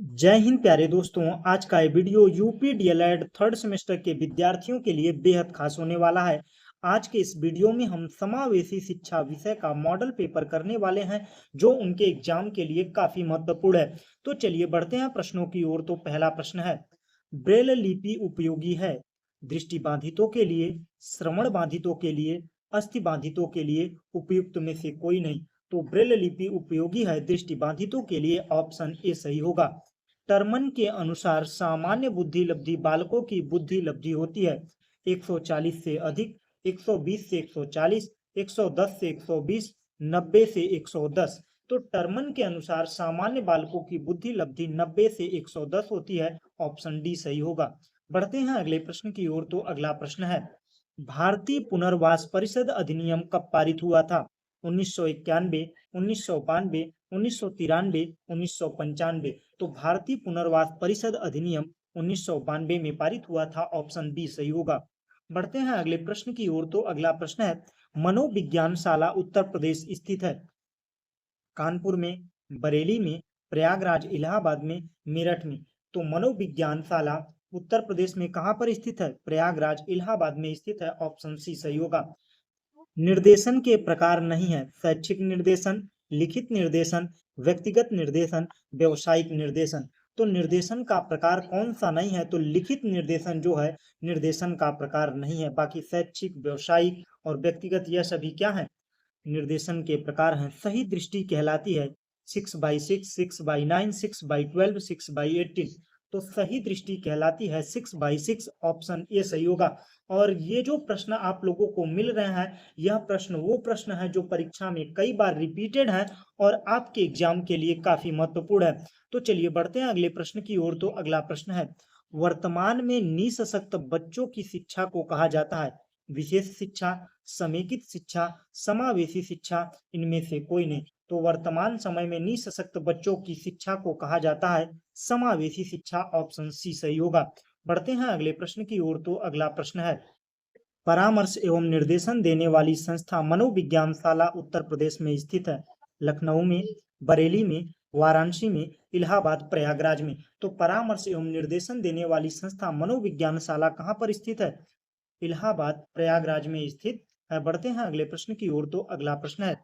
जय हिंद प्यारे दोस्तों। आज का ये video UP DElEd third semester के विद्यार्थियों के लिए बेहद खास होने वाला है। आज के इस वीडियो में हम समावेशी शिक्षा विषय का मॉडल पेपर करने वाले हैं जो उनके एग्जाम के लिए काफी महत्वपूर्ण है। तो चलिए बढ़ते हैं प्रश्नों की ओर। तो पहला प्रश्न है, ब्रेल लिपि उपयोगी है दृष्टिबाधितों के लिए, श्रवण बाधितों के लिए, अस्थि बाधितों के लिए, उपयुक्त में से कोई नहीं। तो ब्रेल लिपि उपयोगी है दृष्टिबाधितों के लिए, ऑप्शन ए सही होगा। टर्मन के अनुसार सामान्य बुद्धि लब्धि बालकों की बुद्धि लब्धि होती है 140 से अधिक, 120 से 140, 110 से 120, 90 से 110। तो टर्मन के अनुसार सामान्य बालकों की बुद्धि लब्धि 90 से 110 होती है, ऑप्शन डी सही होगा। बढ़ते हैं अगले प्रश्न की ओर। तो अगला प्रश्न है, भारतीय पुनर्वास परिषद अधिनियम कब पारित हुआ था? 1991, 1992, 1993, 1995। तो भारतीय पुनर्वास परिषद अधिनियम 1992 में पारित हुआ था, ऑप्शन बी सही होगा। बढ़ते हैं अगले प्रश्न की ओर। तो अगला प्रश्न है, मनोविज्ञान शाला उत्तर प्रदेश स्थित है? कानपुर में, बरेली में, प्रयागराज इलाहाबाद में, मेरठ में। तो मनोविज्ञान शाला उत्तर प्रदेश में कहाँ पर स्थित है? प्रयागराज इलाहाबाद में स्थित है, ऑप्शन सी सही होगा। निर्देशन के प्रकार नहीं है, शैक्षिक निर्देशन, लिखित निर्देशन, व्यक्तिगत निर्देशन, व्यवसायिक निर्देशन। तो निर्देशन का प्रकार कौन सा नहीं है? तो लिखित निर्देशन जो है निर्देशन का प्रकार नहीं है। बाकी शैक्षिक, व्यवसायिक और व्यक्तिगत यह सभी क्या है? निर्देशन के प्रकार हैं। सही दृष्टि कहलाती है 6/6, 6/9, 6/12, 6/18। तो सही दृष्टि कहलाती है 6/6, ऑप्शन ए सही होगा। और ये जो प्रश्न आप लोगों को मिल रहे हैं, यह प्रश्न वो प्रश्न है जो परीक्षा में कई बार रिपीटेड है और आपके एग्जाम के लिए काफी महत्वपूर्ण है। तो चलिए बढ़ते हैं अगले प्रश्न की ओर। तो अगला प्रश्न है, वर्तमान में निःसशक्त बच्चों की शिक्षा को कहा जाता है? विशेष शिक्षा, समेकित शिक्षा, समावेशी शिक्षा, इनमें से कोई नहीं। तो वर्तमान समय में निःसशक्त बच्चों की शिक्षा को कहा जाता है समावेशी शिक्षा, ऑप्शन सी सही होगा। बढ़ते हैं अगले प्रश्न की ओर। तो अगला प्रश्न है, परामर्श एवं निर्देशन देने वाली संस्था मनोविज्ञान शाला उत्तर प्रदेश में स्थित है? लखनऊ में, बरेली में, वाराणसी में, इलाहाबाद, प्रयागराज में। तो परामर्श एवं निर्देशन देने वाली संस्था मनोविज्ञान शाला कहाँ पर स्थित है? इलाहाबाद, प्रयागराज में स्थित है। बढ़ते हैं अगले प्रश्न की ओर। तो अगला प्रश्न है,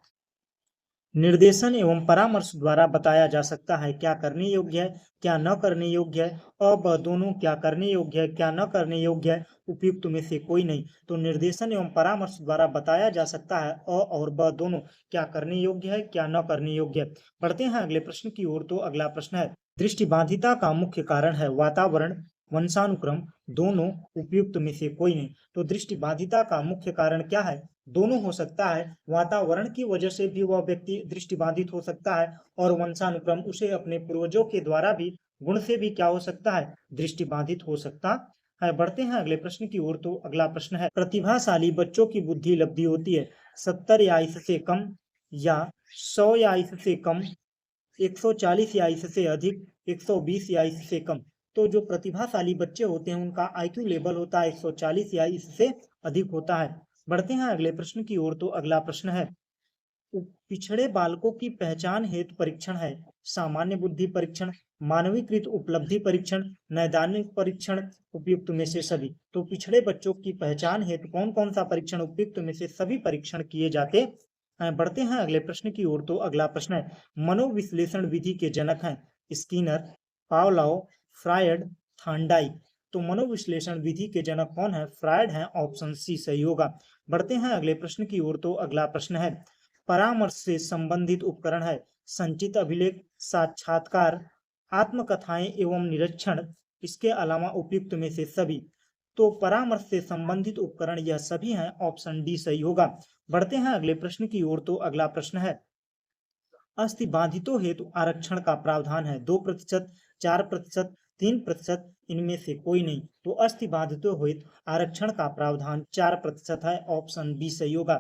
निर्देशन एवं परामर्श द्वारा बताया जा सकता है क्या करने योग्य है, क्या न करने योग्य है, ब दोनों क्या करने योग्य है, क्या न करने योग्य है, उपयुक्त में से कोई नहीं। तो निर्देशन एवं परामर्श द्वारा बताया जा सकता है अ और ब दोनों क्या करने योग्य है, क्या न करने योग्य है। बढ़ते हैं अगले प्रश्न की ओर। तो अगला प्रश्न है, दृष्टिबाधिता का मुख्य कारण है वातावरण, वंशानुक्रम, दोनों, उपयुक्त में से कोई नहीं। तो दृष्टिबाधिता का मुख्य कारण क्या है? दोनों हो सकता है। वातावरण की वजह से भी वह व्यक्ति दृष्टिबाधित हो सकता है और वंशानुक्रम, उसे अपने पूर्वजों के द्वारा भी गुण से भी क्या हो सकता है? दृष्टिबाधित हो सकता है। बढ़ते हैं अगले प्रश्न की ओर। तो अगला प्रश्न है, प्रतिभाशाली बच्चों की बुद्धि लब्धि होती है 70 या इससे कम, या 100 या इससे कम, 140 या इससे अधिक, 120 या इससे कम। तो जो प्रतिभाशाली बच्चे होते हैं उनका आईक्यू लेवल होता है 140 या इससे अधिक होता है। बढ़ते हैं अगले प्रश्न की ओर। तो अगला प्रश्न है, पिछड़े बालकों की पहचान हेतु परीक्षण है? सामान्य बुद्धि परीक्षण, मानवीकृत उपलब्धि परीक्षण, नैदानिक परीक्षण, उपयुक्त में से सभी। तो पिछड़े बच्चों की पहचान हेतु कौन कौन सा परीक्षण? उपयुक्त में से सभी परीक्षण किए जाते हैं। बढ़ते हैं अगले प्रश्न की ओर। तो अगला प्रश्न है, मनोविश्लेषण विधि के जनक हैं? Skinner, Pavlov, Freud, Thorndike. तो मनोविश्लेषण विधि के जनक कौन है? फ्रायड है, ऑप्शन सी सही होगा। बढ़ते हैं अगले प्रश्न की ओर। तो अगला प्रश्न है, परामर्श से संबंधित उपकरण है? संचित अभिलेख, साक्षात्कार, आत्मकथाएं एवं निरीक्षण, इसके अलावा उपयुक्त में से सभी। तो परामर्श से संबंधित उपकरण यह सभी हैं, ऑप्शन डी सही होगा। बढ़ते हैं अगले प्रश्न की ओर। तो अगला प्रश्न है, अस्थि बाधितों हेतु आरक्षण का प्रावधान है? 2%, 4%, 3%, इनमें से कोई नहीं। तो अस्थि बाधितों हेतु आरक्षण का प्रावधान 4% है, ऑप्शन बी सही होगा।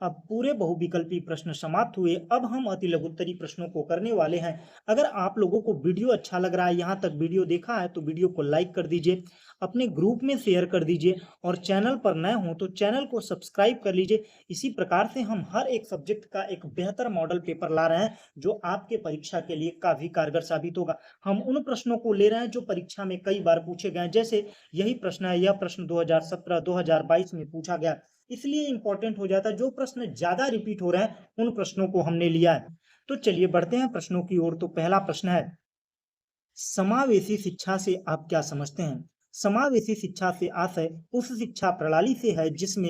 अब पूरे बहुविकल्पी प्रश्न समाप्त हुए। अब हम अति लघुत्तरी प्रश्नों को करने वाले हैं। अगर आप लोगों को वीडियो अच्छा लग रहा है, यहाँ तक वीडियो देखा है, तो वीडियो को लाइक कर दीजिए, अपने ग्रुप में शेयर कर दीजिए और चैनल पर नए हों तो चैनल को सब्सक्राइब कर लीजिए। इसी प्रकार से हम हर एक सब्जेक्ट का एक बेहतर मॉडल पेपर ला रहे हैं जो आपके परीक्षा के लिए काफ़ी कारगर साबित होगा। हम उन प्रश्नों को ले रहे हैं जो परीक्षा में कई बार पूछे गए हैं, जैसे यही प्रश्न है, यह प्रश्न 2017-2022 में पूछा गया, इसलिए इंपॉर्टेंट हो जाता है। जो प्रश्न ज्यादा रिपीट हो रहे हैं उन प्रश्नों को हमने लिया है। तो चलिए बढ़ते हैं प्रश्नों की ओर। तो पहला प्रश्न है, समावेशी शिक्षा से आप क्या समझते हैं? समावेशी शिक्षा से आशय उस शिक्षा प्रणाली से है जिसमें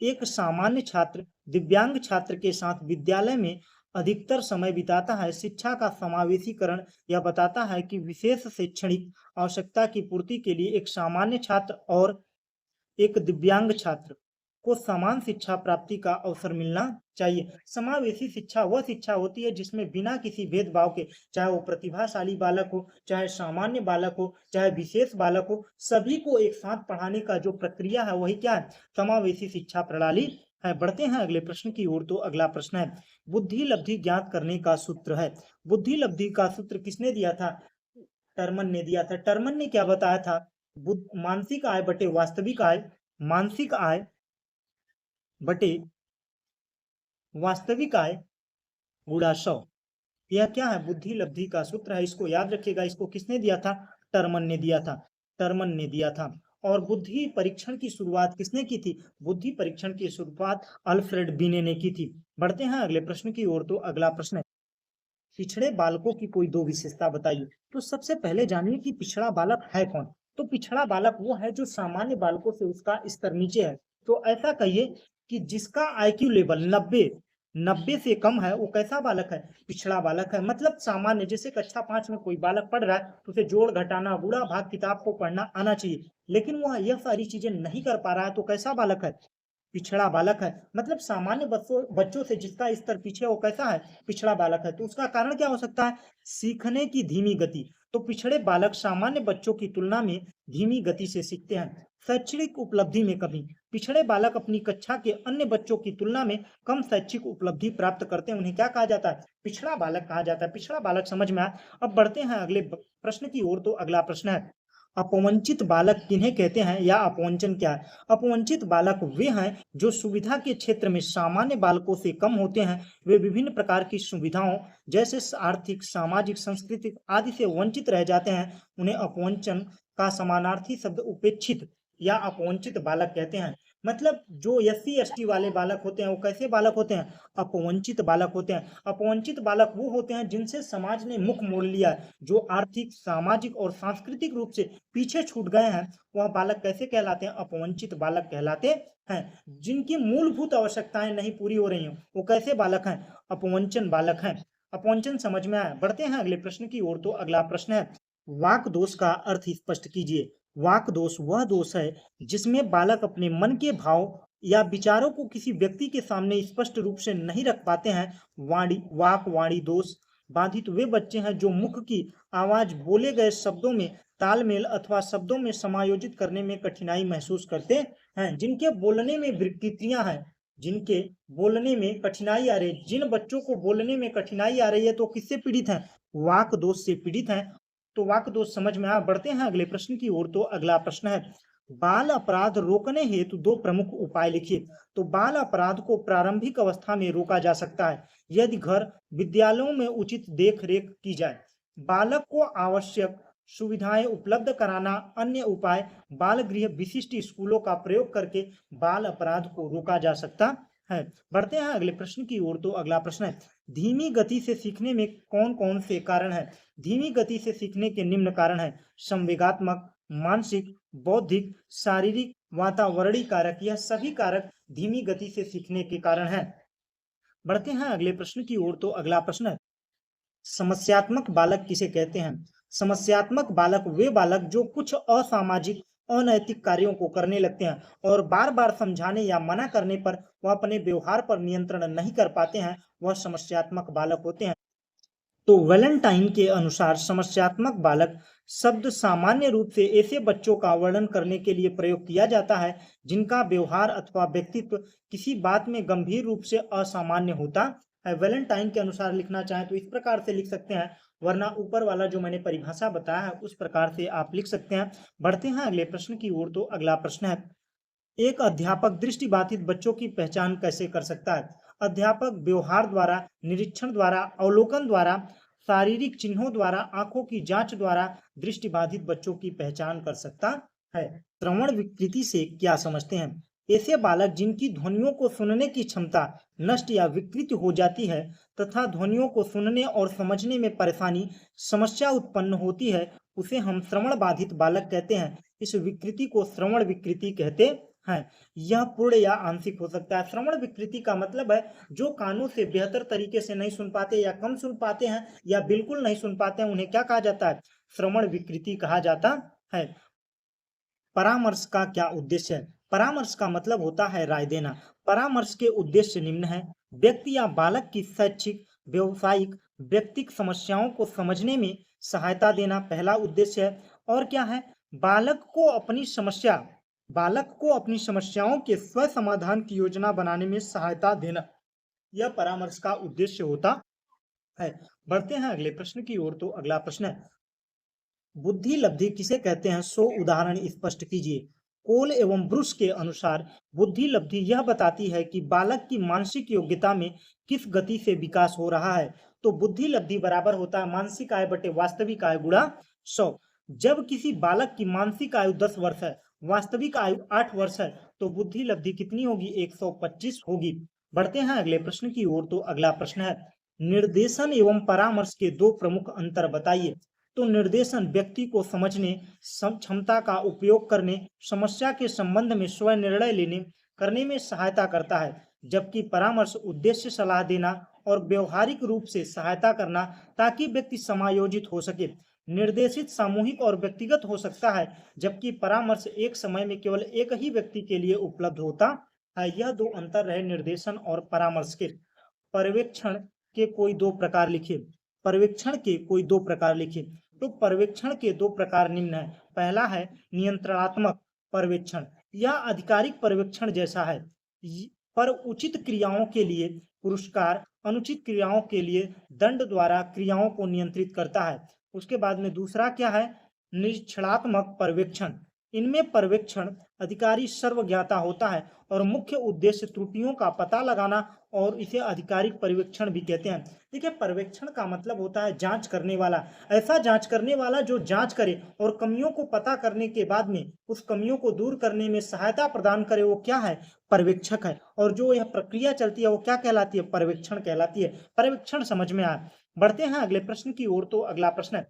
एक सामान्य छात्र दिव्यांग छात्र के साथ विद्यालय में अधिकतर समय बिताता है। शिक्षा का समावेशीकरण यह बताता है कि विशेष शैक्षणिक आवश्यकता की पूर्ति के लिए एक सामान्य छात्र और एक दिव्यांग छात्र को समान शिक्षा प्राप्ति का अवसर मिलना चाहिए। समावेशी शिक्षा वह शिक्षा होती है जिसमें बिना किसी भेदभाव के, चाहे वो प्रतिभाशाली बालक हो, चाहे सामान्य बालक हो, चाहे विशेष बालक हो, सभी को एक साथ पढ़ाने का जो प्रक्रिया है वही क्या है? समावेशी शिक्षा प्रणाली है। बढ़ते हैं अगले प्रश्न की ओर। तो अगला प्रश्न है, बुद्धि लब्धि ज्ञात करने का सूत्र है। बुद्धि लब्धि का सूत्र किसने दिया था? टर्मन ने दिया था। टर्मन ने क्या बताया था? मानसिक आय बटे वास्तविक आय, मानसिक आय बटे वास्तविक आय गुणा 100। यह क्या है? बुद्धि लब्धि का सूत्र है। इसको याद रखिएगा। इसको किसने दिया था? टर्मन ने दिया था। टर्मन ने दिया था। और बुद्धि परीक्षण की शुरुआत किसने की थी? बुद्धि परीक्षण की शुरुआत अल्फ्रेड बिने ने की थी। बढ़ते हैं अगले प्रश्न की ओर। तो अगला प्रश्न है, पिछड़े बालकों की कोई दो विशेषता बताइए। तो सबसे पहले जानिए कि पिछड़ा बालक है कौन। तो पिछड़ा बालक वो है जो सामान्य बालकों से उसका स्तर नीचे है। तो ऐसा कहिए कि जिसका आईक्यू लेवल 90 से कम है, वो कैसा बालक है? पिछड़ा बालक है। मतलब सामान्य, जैसे कक्षा 5 में कोई बालक पढ़ रहा है तो उसे जोड़ घटाना गुणा भाग किताब को पढ़ना आना चाहिए, लेकिन वह यह सारी चीजें नहीं कर पा रहा है, तो कैसा बालक है? पिछड़ा बालक है। मतलब सामान्य बच्चों से जिसका स्तर पीछे है वो कैसा है? पिछड़ा बालक है। तो उसका कारण क्या हो सकता है? सीखने की धीमी गति। तो पिछड़े बालक सामान्य बच्चों की तुलना में धीमी गति से सीखते हैं। शैक्षणिक उपलब्धि में कमी। पिछड़े बालक अपनी कक्षा के अन्य बच्चों की तुलना में कम शैक्षिक उपलब्धि प्राप्त करते हैं, उन्हें क्या कहा जाता है? पिछड़ा बालक कहा जाता है। पिछड़ा बालक समझ में आया। अब बढ़ते हैं अगले प्रश्न की ओर। तो अगला प्रश्न है, अपवंचित बालक किन्हें कहते हैं या अपवंचन क्या है? अपवंचित बालक वे हैं जो सुविधा के क्षेत्र में सामान्य बालकों से कम होते हैं। वे विभिन्न प्रकार की सुविधाओं जैसे आर्थिक, सामाजिक, सांस्कृतिक आदि से वंचित रह जाते हैं। उन्हें अपवंचन का समानार्थी शब्द उपेक्षित या अपवंचित बालक कहते हैं। मतलब जो एससी एसटी वाले बालक होते हैं वो कैसे बालक होते हैं? अपवंचित बालक होते हैं। अपवंचित बालक वो होते हैं जिनसे समाज ने मुख मोड़ लिया है, जो आर्थिक, सामाजिक और सांस्कृतिक रूप से पीछे छूट गए हैं। वह बालक कैसे कहलाते हैं? अपवंचित बालक कहलाते हैं। जिनकी मूलभूत आवश्यकताएं नहीं पूरी हो रही हैं वो कैसे बालक हैं? अपवंचन बालक हैं। अपवंचन समझ में आया। बढ़ते हैं अगले प्रश्न की ओर। तो अगला प्रश्न है, वाक दोष का अर्थ स्पष्ट कीजिए। वाक दोष वह दोष है जिसमें बालक अपने मन के भाव या विचारों को किसी व्यक्ति के सामने स्पष्ट रूप से नहीं रख पाते हैं। वाणी दोष बाधित वे बच्चे हैं जो मुख की आवाज बोले गए शब्दों में तालमेल अथवा शब्दों में समायोजित करने में कठिनाई महसूस करते हैं। जिनके बोलने में विकृतियां हैं, जिनके बोलने में कठिनाई आ रही है, जिन बच्चों को बोलने में कठिनाई आ रही है, तो किससे पीड़ित हैं? वाक दोष से पीड़ित हैं। तो वाक दोष समझ में आया। बढ़ते हैं अगले प्रश्न की ओर। तो अगला प्रश्न है, बाल अपराध रोकने हेतु दो प्रमुख उपाय लिखिए। तो बाल अपराध को प्रारंभिक अवस्था में रोका जा सकता है यदि घर विद्यालयों में उचित देख रेख की जाए। बालक को आवश्यक सुविधाएं उपलब्ध कराना। अन्य उपाय, बाल गृह विशिष्ट स्कूलों का प्रयोग करके बाल अपराध को रोका जा सकता है। बढ़ते हैं अगले प्रश्न की ओर। तो अगला प्रश्न है, धीमी गति से सीखने में कौन कौन से कारण है? धीमी गति से सीखने के निम्न कारण है, संवेगात्मक, मानसिक, बौद्धिक, शारीरिक, वातावरणीय कारक। यह सभी कारक धीमी गति से सीखने के कारण हैं। बढ़ते हैं अगले प्रश्न की ओर। तो अगला प्रश्न है, समस्यात्मक बालक किसे कहते हैं? समस्यात्मक बालक वे बालक जो कुछ असामाजिक, अनैतिक कार्यों को करने लगते हैं और बार बार समझाने या मना करने पर वह अपने व्यवहार पर नियंत्रण नहीं कर पाते हैं, वह समस्यात्मक बालक होते हैं। तो वैलेंटाइन के अनुसार समस्यात्मक बालक शब्द सामान्य रूप से ऐसे बच्चों का वर्णन करने के लिए प्रयोग किया जाता है जिनका व्यवहार अथवा व्यक्तित्व किसी बात में गंभीर रूप से असामान्य होता है। वैलेंटाइन के अनुसार लिखना चाहें तो इस प्रकार से लिख सकते हैं, वरना ऊपर वाला जो मैंने परिभाषा बताया है उस प्रकार से आप लिख सकते हैं। बढ़ते हैं अगले प्रश्न की ओर। तो अगला प्रश्न है, एक अध्यापक दृष्टिबाधित बच्चों की पहचान कैसे कर सकता है? अध्यापक व्यवहार द्वारा, निरीक्षण द्वारा, अवलोकन द्वारा, शारीरिक चिन्हों द्वारा, आंखों की जांच द्वारा दृष्टिबाधित बच्चों की पहचान कर सकता है। श्रवण विकृति से क्या समझते हैं? ऐसे बालक जिनकी ध्वनियों को सुनने की क्षमता नष्ट या विकृत हो जाती है तथा ध्वनियों को सुनने और समझने में परेशानी समस्या उत्पन्न होती है, उसे हम श्रवण बाधित बालक कहते हैं। इस विकृति को श्रवण विकृति कहते हैं। यह पूर्ण या आंशिक हो सकता है। श्रवण विकृति का मतलब है जो कानों से बेहतर तरीके से नहीं सुन पाते या कम सुन पाते हैं या बिल्कुल नहीं सुन पाते हैं, उन्हें क्या कहा जाता है? श्रवण विकृति कहा जाता है। परामर्श का क्या उद्देश्य है? परामर्श का मतलब होता है राय देना। परामर्श के उद्देश्य निम्न है: व्यक्ति या बालक की शैक्षिक, व्यवसायिक, व्यक्तिगत समस्याओं को समझने में सहायता देना पहला उद्देश्य है। और क्या है? बालक को अपनी समस्याओं के स्व समाधान की योजना बनाने में सहायता देना, यह परामर्श का उद्देश्य होता है। बढ़ते हैं अगले प्रश्न की ओर। तो अगला प्रश्न है, बुद्धि लब्धि किसे कहते हैं? 100 उदाहरण स्पष्ट कीजिए। कोल एवं ब्रुस के अनुसार बुद्धि लब्धि यह बताती है कि बालक की मानसिक योग्यता में किस गति से विकास हो रहा है। तो बुद्धि लब्धि बराबर होता है मानसिक आयु बटे वास्तविक आयु गुणा 100। जब किसी बालक की मानसिक आयु 10 वर्ष है, वास्तविक आयु 8 वर्ष है, तो बुद्धि लब्धि कितनी होगी? 125 होगी। बढ़ते हैं अगले प्रश्न की ओर। तो अगला प्रश्न है, निर्देशन एवं परामर्श के दो प्रमुख अंतर बताइए। तो निर्देशन व्यक्ति को समझने, क्षमता का उपयोग करने, समस्या के संबंध में स्वयं निर्णय लेने करने में सहायता करता है, जबकि परामर्श उद्देश्य सलाह देना और व्यवहारिक रूप से सहायता करना ताकि व्यक्ति समायोजित हो सके। निर्देशित सामूहिक और व्यक्तिगत हो सकता है, जबकि परामर्श एक समय में केवल एक ही व्यक्ति के लिए उपलब्ध होता है। यह दो अंतर रहे निर्देशन और परामर्श के। पर्यवेक्षण के कोई दो प्रकार लिखिए। पर्यवेक्षण के कोई दो प्रकार लिखिए। तो पर्यवेक्षण के दो प्रकार निम्न है। पहला है नियंत्रणात्मक पर्यवेक्षण। यह आधिकारिक पर्यवेक्षण जैसा है, पर उचित क्रियाओं के लिए पुरस्कार, अनुचित क्रियाओं के लिए दंड द्वारा क्रियाओं को नियंत्रित करता है। उसके बाद में दूसरा क्या है? निरीक्षणात्मक पर्यवेक्षण। इनमें पर्यवेक्षण अधिकारी सर्वज्ञाता होता है और मुख्य उद्देश्य त्रुटियों का पता लगाना, और इसे आधिकारिक पर्यवेक्षण भी कहते हैं। देखिए, पर्यवेक्षण का मतलब होता है जांच करने वाला। ऐसा जांच करने वाला जो जांच करे और कमियों को पता करने के बाद में उस कमियों को दूर करने में सहायता प्रदान करे, वो क्या है? पर्यवेक्षक है। और जो यह प्रक्रिया चलती है वो क्या कहलाती है? पर्यवेक्षण कहलाती है। पर्यवेक्षण समझ में आया। बढ़ते हैं अगले प्रश्न की ओर। तो अगला प्रश्न है,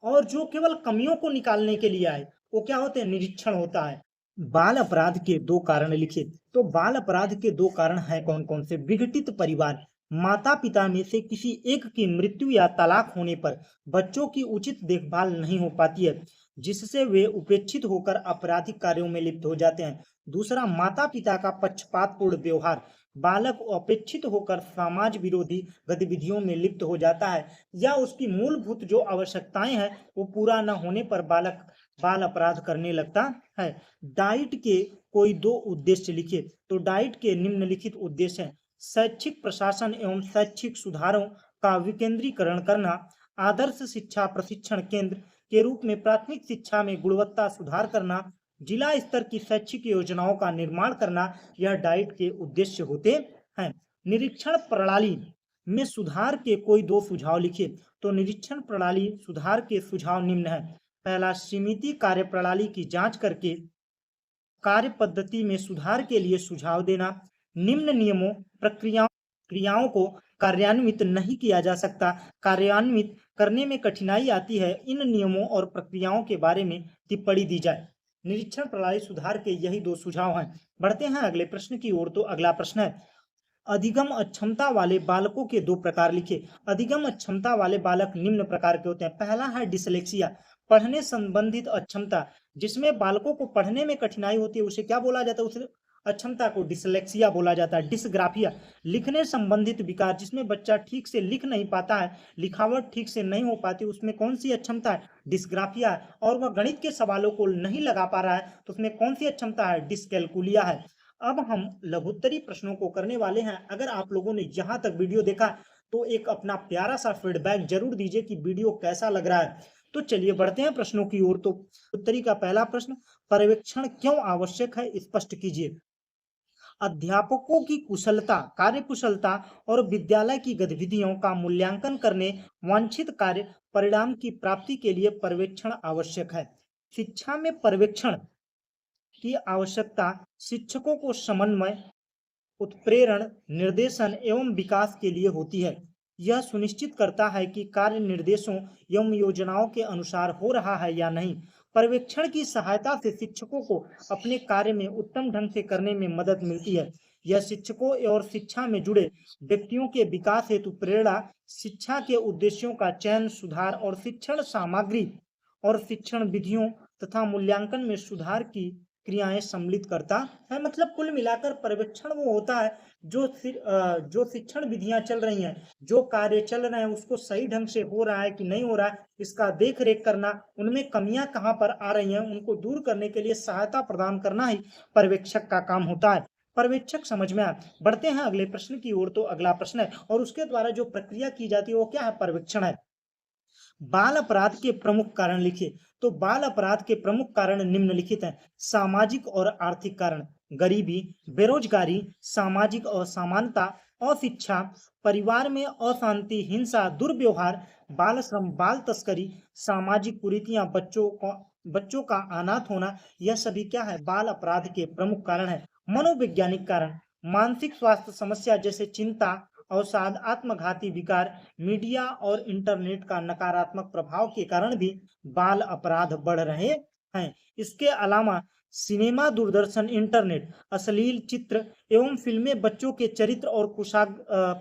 और जो केवल कमियों को निकालने के लिए आए वो क्या होते हैं? निरीक्षण होता है। बाल अपराध के दो कारण लिखिए। तो बाल अपराध के दो कारण हैं कौन कौन से? विघटित परिवार, माता पिता में से किसी एक की मृत्यु या तलाक होने पर बच्चों की उचित देखभाल नहीं हो पाती है, जिससे वे उपेक्षित होकर आपराधिक कार्यों में लिप्त हो जाते हैं। दूसरा, माता पिता का पक्षपातपूर्ण व्यवहार, बालक अपेक्षित होकर समाज विरोधी गतिविधियों में लिप्त हो जाता है या उसकी मूलभूत जो आवश्यकताएं हैं वो पूरा न होने पर बालक बाल अपराध करने लगता है। डाइट के कोई दो उद्देश्य लिखिए। तो डाइट के निम्नलिखित उद्देश्य हैं: शैक्षिक प्रशासन एवं शैक्षिक सुधारों का विकेंद्रीकरण करना, आदर्श शिक्षा प्रशिक्षण केंद्र के रूप में प्राथमिक शिक्षा में गुणवत्ता सुधार करना, जिला स्तर की शैक्षिक योजनाओं का निर्माण करना, यह डाइट के उद्देश्य होते हैं। निरीक्षण प्रणाली में सुधार के कोई दो सुझाव लिखिए। तो निरीक्षण प्रणाली सुधार के सुझाव निम्न है। पहला, सीमित कार्य प्रणाली की जांच करके कार्य पद्धति में सुधार के लिए सुझाव देना। निम्न नियमों, प्रक्रियाओं, क्रियाओं को कार्यान्वित नहीं किया जा सकता, कार्यान्वित करने में कठिनाई आती है, इन नियमों और प्रक्रियाओं के बारे में टिप्पणी दी जाए। निरीक्षण प्रणाली सुधार के यही दो सुझाव हैं। बढ़ते हैं अगले प्रश्न की ओर। तो अगला प्रश्न है, अधिगम अक्षमता वाले बालकों के दो प्रकार लिखिए। अधिगम अक्षमता वाले बालक निम्न प्रकार के होते हैं। पहला है डिसलेक्सिया, पढ़ने संबंधित अक्षमता, जिसमें बालकों को पढ़ने में कठिनाई होती है, उसे क्या बोला जाता है? उसे अक्षमता को डिसलेक्सिया बोला जाता है। डिसग्राफिया लिखने संबंधित विकार, जिसमें बच्चा ठीक से लिख नहीं पाता है, लिखावट ठीक से नहीं हो पाती, उसमें कौन सी अक्षमता है? डिसग्राफिया है। और वह गणित के सवालों को नहीं लगा पा रहा है तो उसमें कौन सी अक्षमता है? डिसकैलकुलिया है। अब हम लघुत्तरी प्रश्नों को करने वाले हैं। अगर आप लोगों ने यहाँ तक वीडियो देखा तो एक अपना प्यारा सा फीडबैक जरूर दीजिए कि वीडियो कैसा लग रहा है। तो चलिए बढ़ते हैं प्रश्नों की ओर। तो उत्तरी का पहला प्रश्न, पर्यवेक्षण क्यों आवश्यक है, स्पष्ट कीजिए। अध्यापकों की कुशलता, कार्यकुशलता और विद्यालय की गतिविधियों का मूल्यांकन करने वांछित कार्य परिणाम की प्राप्ति के लिए पर्यवेक्षण आवश्यक है। शिक्षा में पर्यवेक्षण की आवश्यकता शिक्षकों को समन्वय, उत्प्रेरण, निर्देशन एवं विकास के लिए होती है। यह सुनिश्चित करता है कि कार्य निर्देशों एवं योजनाओं के अनुसार हो रहा है या नहीं। पर्यवेक्षण की सहायता से शिक्षकों को अपने कार्य में उत्तम ढंग से करने में मदद मिलती है। यह शिक्षकों और शिक्षा में जुड़े व्यक्तियों के विकास हेतु प्रेरणा, शिक्षा के उद्देश्यों का चयन, सुधार और शिक्षण सामग्री और शिक्षण विधियों तथा मूल्यांकन में सुधार की क्रियाएं सम्मिलित करता है। मतलब कुल मिलाकर पर्यवेक्षण वो होता है जो शिक्षण विधियां चल रही हैं, जो कार्य चल रहे हैं उसको सही ढंग से हो रहा है कि नहीं हो रहा है, इसका देख रेख करना, उनमें कमियां कहाँ पर आ रही हैं उनको दूर करने के लिए सहायता प्रदान करना ही पर्यवेक्षक का काम होता है। पर्यवेक्षक समझ में आया। बढ़ते हैं अगले प्रश्न की ओर। तो अगला प्रश्न है, और उसके द्वारा जो प्रक्रिया की जाती है वो क्या है? पर्यवेक्षण है। बाल अपराध के प्रमुख कारण लिखिए। तो बाल अपराध के प्रमुख कारण निम्नलिखित हैं। सामाजिक और आर्थिक कारण, गरीबी, बेरोजगारी, सामाजिक असमानता, अशिक्षा, परिवार में अशांति, हिंसा, दुर्व्यवहार, बाल श्रम, बाल तस्करी, सामाजिक कुरीतियां, बच्चों का अनाथ होना, यह सभी क्या है? बाल अपराध के प्रमुख कारण है। मनोवैज्ञानिक कारण, मानसिक स्वास्थ्य समस्या जैसे चिंता, अवसाद, आत्मघाती विकार, मीडिया और इंटरनेट का नकारात्मक प्रभाव के कारण भी बाल अपराध बढ़ रहे हैं। इसके अलावा सिनेमा, दूरदर्शन, इंटरनेट, अश्लील चित्र एवं फिल्में बच्चों के चरित्र और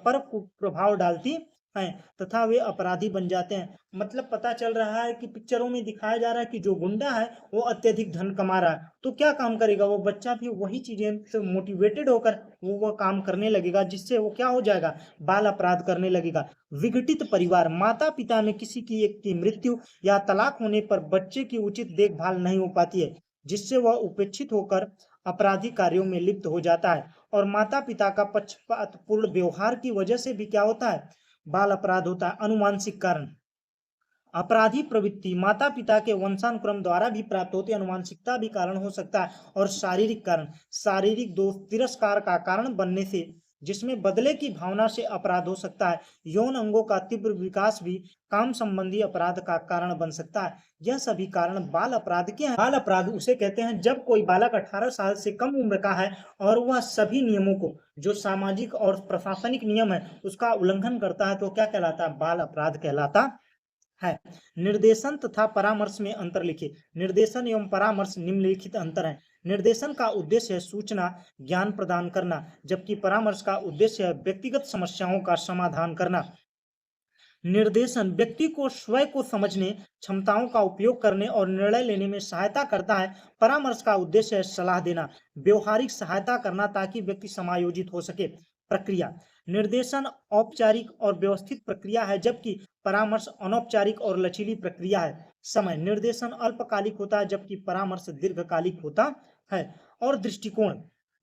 पर प्रभाव डालती हैं तथा वे अपराधी बन जाते हैं। मतलब पता चल रहा है कि पिक्चरों में दिखाया जा रहा है कि जो गुंडा है वो अत्यधिक धन कमा रहा है, तो क्या काम करेगा वो बच्चा भी? वही चीजें से मोटिवेटेड होकर वो काम करने लगेगा, जिससे वो क्या हो जाएगा? बाल अपराध करने लगेगा। विघटित परिवार, माता पिता में किसी की एक की मृत्यु या तलाक होने पर बच्चे की उचित देखभाल नहीं हो पाती है, जिससे वह उपेक्षित होकर अपराधी कार्यों में लिप्त हो जाता है। और माता पिता का पक्षपातपूर्ण व्यवहार की वजह से भी क्या होता है? बाल अपराध होता है। अनुवांशिक कारण, अपराधी प्रवृत्ति माता पिता के वंशानुक्रम द्वारा भी प्राप्त होती है, अनुवांशिकता भी कारण हो सकता है। और शारीरिक कारण, शारीरिक दोष तिरस्कार का कारण बनने से, जिसमें बदले की भावना से अपराध हो सकता है। यौन अंगों का तीव्र विकास भी काम संबंधी अपराध का कारण बन सकता है। यह सभी कारण बाल अपराध के हैं। बाल अपराध उसे कहते हैं जब कोई बालक 18 साल से कम उम्र का है और वह सभी नियमों को, जो सामाजिक और प्रशासनिक नियम है, उसका उल्लंघन करता है, तो क्या कहलाता है? बाल अपराध कहलाता है। निर्देशन तथा परामर्श में अंतर लिखिए। निर्देशन एवं परामर्श निम्नलिखित अंतर है। निर्देशन का उद्देश्य है सूचना, ज्ञान प्रदान करना, जबकि परामर्श का उद्देश्य है व्यक्तिगत समस्याओं का समाधान करना। निर्देशन व्यक्ति को स्वयं को समझने, क्षमताओं का उपयोग करने और निर्णय लेने में सहायता करता है। परामर्श का उद्देश्य है सलाह देना, व्यवहारिक सहायता करना ताकि व्यक्ति समायोजित हो सके। प्रक्रिया, निर्देशन औपचारिक और व्यवस्थित प्रक्रिया है, जबकि परामर्श अनौपचारिक और लचीली प्रक्रिया है। समय, निर्देशन अल्पकालिक होता है जबकि परामर्श दीर्घकालिक होता है। और दृष्टिकोण,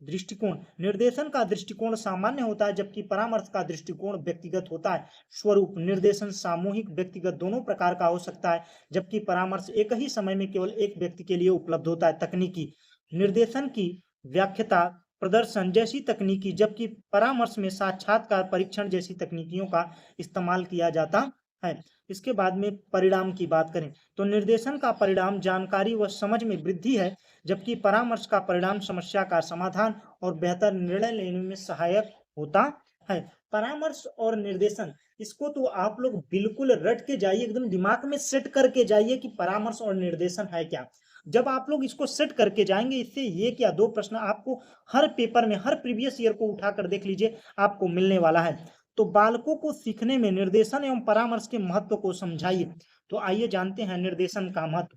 दृष्टिकोण निर्देशन का दृष्टिकोण सामान्य होता है जबकि परामर्श का दृष्टिकोण व्यक्तिगत होता है। स्वरूप, निर्देशन सामूहिक व्यक्तिगत दोनों प्रकार का हो सकता है जबकि परामर्श एक ही समय में केवल एक व्यक्ति के लिए उपलब्ध होता है। तकनीकी, निर्देशन की व्याख्या, प्रदर्शन जैसी तकनीकी, जबकि परामर्श में साक्षात्कार, परीक्षण जैसी तकनीकियों का इस्तेमाल किया जाता है। इसके बाद में परिणाम की बात करें तो निर्देशन का परिणाम जानकारी व समझ में वृद्धि है, जबकि परामर्श का परिणाम समस्या का समाधान और बेहतर निर्णय लेने में सहायक होता है। परामर्श और निर्देशन, इसको तो आप लोग बिल्कुल रट के जाइए, एकदम दिमाग में सेट करके जाइए कि परामर्श और निर्देशन है क्या। जब आप लोग इसको सेट करके जाएंगे, इससे ये क्या दो प्रश्न आपको हर पेपर में, हर प्रीवियस ईयर को उठाकर देख लीजिए, आपको मिलने वाला है। तो बालकों को सीखने में निर्देशन एवं परामर्श के महत्व को समझाइए। तो आइए जानते हैं निर्देशन का महत्व।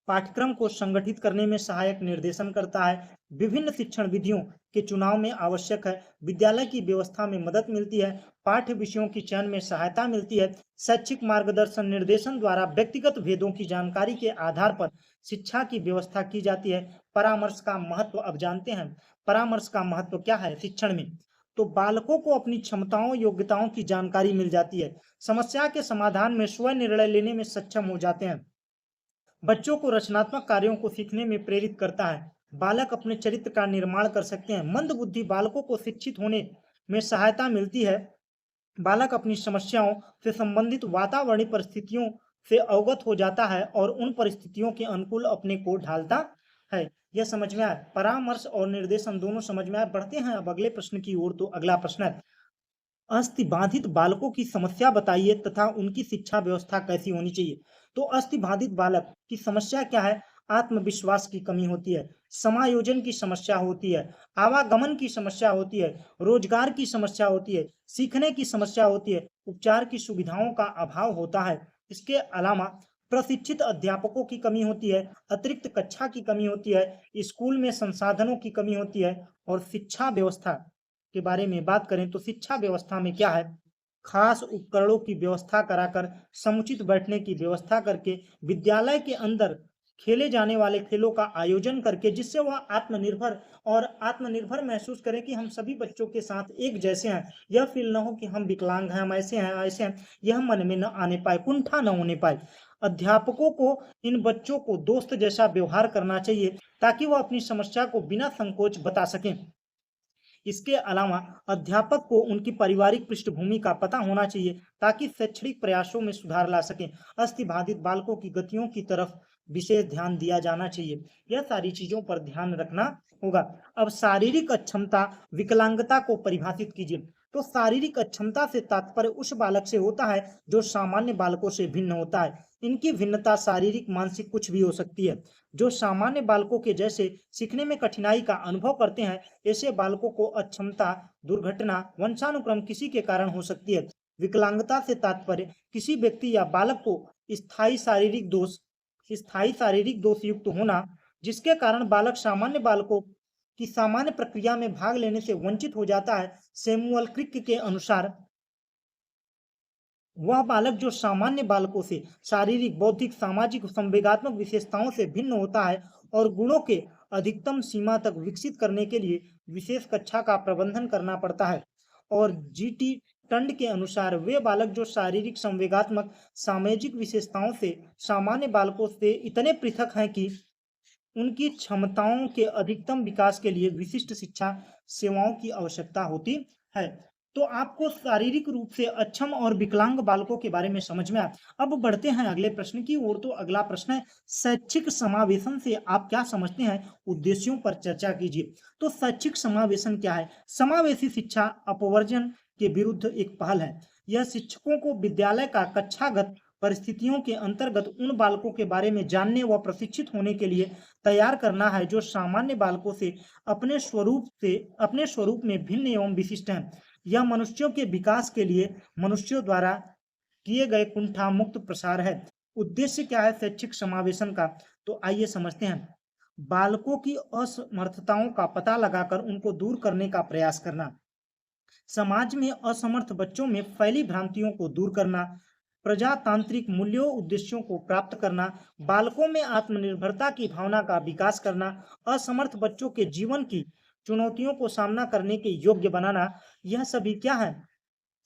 पाठ्यक्रम को संगठित करने में सहायक निर्देशन करता है, विभिन्न शिक्षण विधियों के चुनाव में आवश्यक है, विद्यालय की व्यवस्था में मदद मिलती है, पाठ्य विषयों की चयन में सहायता मिलती है, शैक्षिक मार्गदर्शन निर्देशन द्वारा व्यक्तिगत भेदों की जानकारी के आधार पर शिक्षा की व्यवस्था की जाती है। परामर्श का महत्व अब जानते हैं। परामर्श का महत्व क्या है शिक्षण में? तो बालकों को अपनी क्षमताओं, योग्यताओं की जानकारी मिल जाती है, समस्या के समाधान में स्वयं निर्णय लेने में सक्षम हो जाते हैं, बच्चों को रचनात्मक कार्यों को सीखने में प्रेरित करता है, बालक अपने चरित्र का निर्माण कर सकते हैं, मंदबुद्धि बालकों को शिक्षित होने में सहायता मिलती है, बालक अपनी समस्याओं से संबंधित वातावरणीय परिस्थितियों से अवगत हो जाता है और उन परिस्थितियों के अनुकूल अपने को ढालता है। यह समझ में आया? परामर्श और निर्देशन दोनों समझ में आया। बढ़ते हैं अब अगले प्रश्न की ओर। तो अगला प्रश्न है, अस्थिबाधित बालकों की समस्या बताइए तथा उनकी शिक्षा व्यवस्था कैसी होनी चाहिए। तो अस्थिबाधित बालक की समस्या क्या है? आत्मविश्वास की कमी होती है, समायोजन की समस्या होती है, आवागमन की समस्या होती है, रोजगार की समस्या होती है, सीखने की समस्या होती है, उपचार की सुविधाओं का अभाव होता है। इसके अलावा प्रशिक्षित अध्यापकों की कमी होती है, अतिरिक्त कक्षा की कमी होती है, स्कूल में संसाधनों की कमी होती है और शिक्षा व्यवस्था के बारे में बात करें तो शिक्षा व्यवस्था में क्या है? खास उपकरणों की व्यवस्था कराकर, समुचित बैठने की व्यवस्था करके, विद्यालय के अंदर खेले जाने वाले खेलों का आयोजन करके, जिससे वह आत्मनिर्भर महसूस करें कि हम सभी बच्चों के साथ एक जैसे हैं। यह फील ना हो कि हम विकलांग हैं, हम ऐसे हैं, ऐसे हैं। यह मन में न आने पाए, कुंठा न होने पाए। अध्यापकों को इन बच्चों को दोस्त जैसा व्यवहार करना चाहिए ताकि वह अपनी समस्या को बिना संकोच बता सकें। इसके अलावा अध्यापक को उनकी पारिवारिक पृष्ठभूमि का पता होना चाहिए ताकि शैक्षणिक प्रयासों में सुधार ला सकें। अस्थिबाधित बालकों की गतियों की तरफ विशेष ध्यान दिया जाना चाहिए। यह सारी चीजों पर ध्यान रखना होगा। अब शारीरिक अक्षमता, विकलांगता को परिभाषित कीजिए। तो शारीरिक अक्षमता से तात्पर्य उस बालक से होता है जो सामान्य बालकों से भिन्न होता है। इनकी भिन्नता शारीरिक, मानसिक कुछ भी हो सकती है। जो सामान्य बालकों के जैसे सीखने में कठिनाई का अनुभव करते हैं, ऐसे बालकों को अक्षमता, दुर्घटना, वंशानुक्रम किसी के कारण हो सकती है। विकलांगता से तात्पर्य किसी व्यक्ति या बालक को स्थायी शारीरिक दोष युक्त होना, जिसके कारण बालक सामान्य बालकों की सामान्य प्रक्रिया में भाग लेने से वंचित हो जाता है। सैमुअल क्रिक के अनुसार वह बालक जो सामान्य बालकों से शारीरिक, बौद्धिक, सामाजिक, संवेगात्मक विशेषताओं से भिन्न होता है और गुणों के अधिकतम सीमा तक विकसित करने के लिए विशेष कक्षा का प्रबंधन करना पड़ता है। और जीटी टंड के अनुसार वे बालक जो शारीरिक, संवेगात्मक, सामाजिक विशेषताओं से सामान्य बालकों से इतने पृथक हैं कि उनकी क्षमताओं के अधिकतम विकास के लिए विशिष्ट शिक्षा सेवाओं की आवश्यकता होती है। तो आपको शारीरिक रूप से अक्षम और विकलांग बालकों के बारे में समझ में आया। अब बढ़ते हैं अगले प्रश्न की ओर। तो अगला प्रश्न है, शैक्षिक समावेशन से आप क्या समझते हैं? उद्देश्यों पर चर्चा कीजिए। तो शैक्षिक समावेशन क्या है? समावेशी शिक्षा अपवर्जन के विरुद्ध एक पहल है। यह शिक्षकों को विद्यालय का कक्षागत परिस्थितियों के अंतर्गत उन बालकों के बारे में जानने व प्रशिक्षित होने के लिए तैयार करना है जो सामान्य बालकों से अपने स्वरूप में भिन्न एवं विशिष्ट हैं। यह मनुष्यों के विकास के लिए मनुष्यों द्वारा किए गए कुंठा मुक्त प्रसार है। उद्देश्य क्या है शैक्षिक समावेशन का? तो आइए समझते हैं। बालकों की असमर्थताओं का पता लगाकर उनको दूर करने का प्रयास करना, समाज में असमर्थ बच्चों में फैली भ्रांतियों को दूर करना, प्रजातांत्रिक मूल्यों उद्देश्यों को प्राप्त करना, बालकों में आत्मनिर्भरता की भावना का विकास करना, असमर्थ बच्चों के जीवन की चुनौतियों को सामना करने के योग्य बनाना, यह सभी क्या है?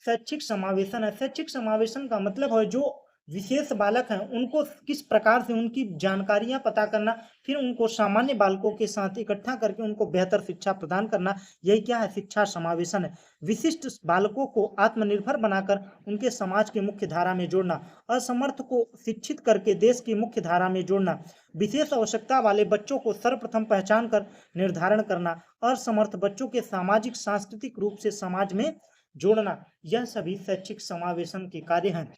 शैक्षिक समावेशन है। शैक्षिक समावेशन का मतलब है जो विशेष बालक हैं उनको किस प्रकार से उनकी जानकारियां पता करना, फिर उनको सामान्य बालकों के साथ इकट्ठा करके उनको बेहतर शिक्षा प्रदान करना, यही क्या है? शिक्षा समावेशन है। विशिष्ट बालकों को आत्मनिर्भर बनाकर उनके समाज की मुख्य धारा में जोड़ना, असमर्थ को शिक्षित करके देश की मुख्य धारा में जोड़ना, विशेष आवश्यकता वाले बच्चों को सर्वप्रथम पहचान कर निर्धारण करना, असमर्थ बच्चों के सामाजिक सांस्कृतिक रूप से समाज में जोड़ना, यह सभी शैक्षिक समावेशन के कार्य हैं।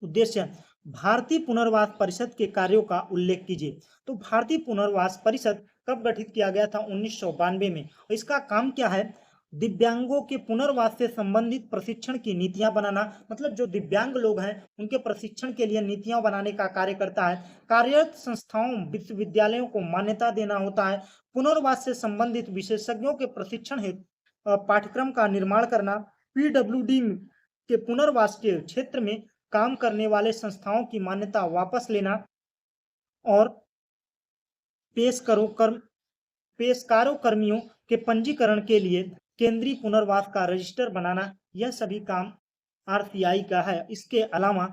उद्देश्य, भारतीय पुनर्वास परिषद के कार्यों का उल्लेख कीजिए। तो भारतीय पुनर्वास परिषद कब गठित किया गया था? 1992 में। इसका काम क्या है? दिव्यांगों के पुनर्वास से संबंधित प्रशिक्षण की नीतियां बनाना, मतलब जो दिव्यांग लोग हैं उनके प्रशिक्षण के लिए नीतियां बनाने का कार्य करता है। कार्यरत संस्थाओं विश्वविद्यालयों को मान्यता देना होता है। पुनर्वास से संबंधित विशेषज्ञों के प्रशिक्षण हेतु पाठ्यक्रम का निर्माण करना। पीडब्ल्यूडी के पुनर्वास के क्षेत्र में काम करने वाले संस्थाओं की मान्यता वापस लेना और पेशकरों कर्म पेशकारों कर्मियों के पंजीकरण के लिए केंद्रीय पुनर्वास का रजिस्टर बनाना, यह सभी काम आरसीआई का है। इसके अलावा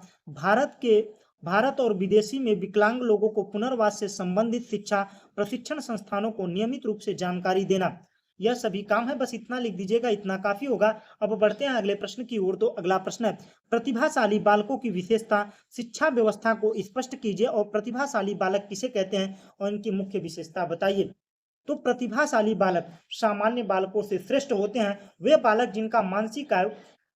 भारत और विदेशी में विकलांग लोगों को पुनर्वास से संबंधित शिक्षा प्रशिक्षण संस्थानों को नियमित रूप से जानकारी देना, यह सभी काम है। बस इतना लिख दीजिएगा, इतना काफी होगा। अब बढ़ते हैं अगले प्रश्न की ओर। तो अगला प्रश्न है, प्रतिभाशाली बालकों की विशेषता शिक्षा व्यवस्था को स्पष्ट कीजिए और प्रतिभाशाली बालक किसे कहते हैं और इनकी मुख्य विशेषता बताइए। तो प्रतिभाशाली बालक सामान्य बालकों से श्रेष्ठ होते हैं। वे बालक जिनका मानसिक आयु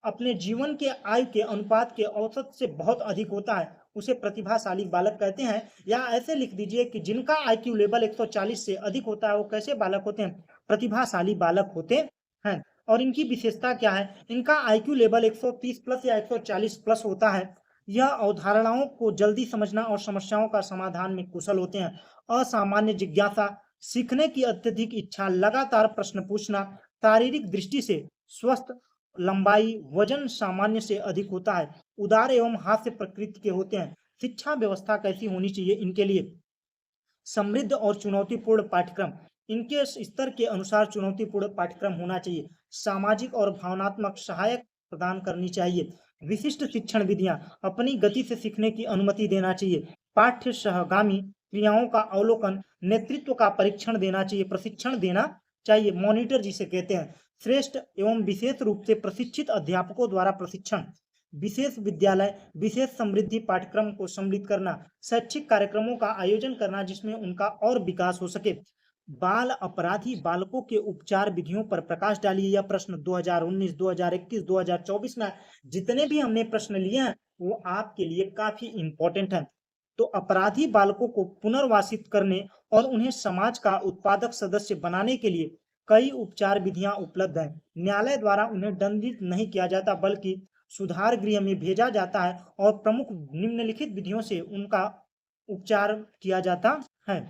अपने जीवन के आयु के अनुपात के औसत से बहुत अधिक होता है, उसे प्रतिभाशाली बालक कहते हैं। या ऐसे लिख दीजिए कि जिनका आईक्यू लेवल 140 से अधिक होता है, वो कैसे बालक होते हैं? प्रतिभाशाली बालक होते हैं। और इनकी विशेषता क्या है? इनका आईक्यू लेवल 130 प्लस या 140 प्लस होता है। यह अवधारणाओं को जल्दी समझना और समस्याओं का समाधान में कुशल होते हैं। असामान्य जिज्ञासा, सीखने की अत्यधिक इच्छा, लगातार प्रश्न पूछना, शारीरिक दृष्टि से स्वस्थ, लंबाई वजन सामान्य से अधिक होता है, उदार एवं हास्य प्रकृति के होते हैं। शिक्षा व्यवस्था कैसी होनी चाहिए इनके लिए? समृद्ध और चुनौतीपूर्ण पाठ्यक्रम, इनके स्तर के अनुसार चुनौतीपूर्ण पाठ्यक्रम होना चाहिए। सामाजिक और भावनात्मक सहायक प्रदान करनी चाहिए। विशिष्ट शिक्षण विधियां, अपनी गति से सीखने की अनुमति देना चाहिए। पाठ्य सहगामी क्रियाओं का अवलोकन, नेतृत्व का परीक्षण देना चाहिए, प्रशिक्षण देना चाहिए, मॉनिटर जिसे कहते हैं। श्रेष्ठ एवं विशेष रूप से प्रशिक्षित अध्यापकों द्वारा प्रशिक्षण। विशेष विद्यालय विशेष समृद्धि पाठ्यक्रम को सम्मिलित करना, शैक्षिक कार्यक्रमों का आयोजन करना जिसमें उनका और विकास हो सके। बाल अपराधी बालकों के उपचार विधियों पर प्रकाश डालिए। यह प्रश्न 2019, 2021, 2024 में जितने भी हमने प्रश्न लिए हैं वो आपके लिए काफी इंपॉर्टेंट है। तो अपराधी बालकों को पुनर्वासित करने और उन्हें समाज का उत्पादक सदस्य बनाने के लिए कई उपचार विधियां उपलब्ध हैं। न्यायालय द्वारा उन्हें दंडित नहीं किया जाता बल्कि सुधार गृह में भेजा जाता है और प्रमुख निम्नलिखित विधियों से उनका उपचार किया जाता है।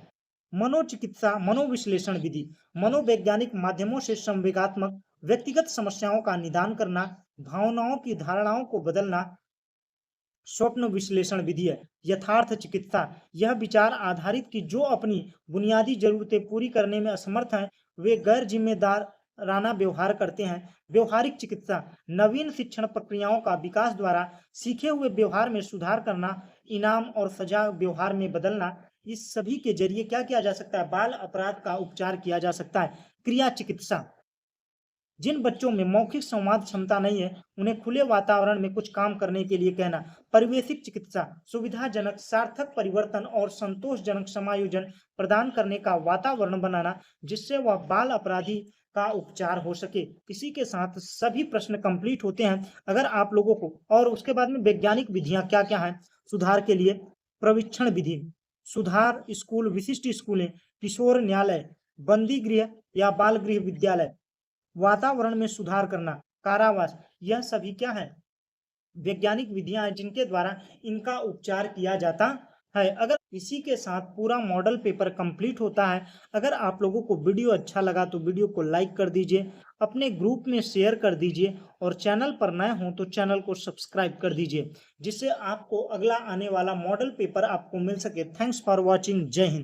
मनोचिकित्सा मनोविश्लेषण विधि, मनोवैज्ञानिक माध्यमों से संवेगात्मक व्यक्तिगत समस्याओं का निदान करना, भावनाओं की धारणाओं को बदलना। स्वप्न विश्लेषण विधि है। यथार्थ चिकित्सा, यह विचार आधारित कि जो अपनी बुनियादी जरूरतें पूरी करने में असमर्थ हैं वे गैर जिम्मेदार राना व्यवहार करते हैं। व्यवहारिक चिकित्सा, नवीन शिक्षण प्रक्रियाओं का विकास द्वारा सीखे हुए व्यवहार में सुधार करना, इनाम और सजा व्यवहार में बदलना। इस सभी के जरिए क्या किया जा सकता है? बाल अपराध का उपचार किया जा सकता है। क्रिया चिकित्सा, जिन बच्चों में मौखिक संवाद क्षमता नहीं है उन्हें खुले वातावरण में कुछ काम करने के लिए कहना। परिवेशिक चिकित्सा, सुविधाजनक सार्थक परिवर्तन और संतोषजनक समायोजन प्रदान करने का वातावरण बनाना जिससे वह बाल अपराधी का उपचार हो सके। इसी के साथ सभी प्रश्न कंप्लीट होते हैं। अगर आप लोगों को और उसके बाद में वैज्ञानिक विधियां क्या क्या हैं सुधार के लिए? प्रशिक्षण विधि, सुधार स्कूल, विशिष्ट स्कूलें, किशोर न्यायालय, बंदी गृह या बाल गृह विद्यालय, वातावरण में सुधार करना, कारावास, यह सभी क्या है? वैज्ञानिक विधियां हैं जिनके द्वारा इनका उपचार किया जाता है। अगर इसी के साथ पूरा मॉडल पेपर कंप्लीट होता है। अगर आप लोगों को वीडियो अच्छा लगा तो वीडियो को लाइक कर दीजिए, अपने ग्रुप में शेयर कर दीजिए और चैनल पर नए हों तो चैनल को सब्सक्राइब कर दीजिए जिससे आपको अगला आने वाला मॉडल पेपर आपको मिल सके। Thanks for watching. जय हिंद।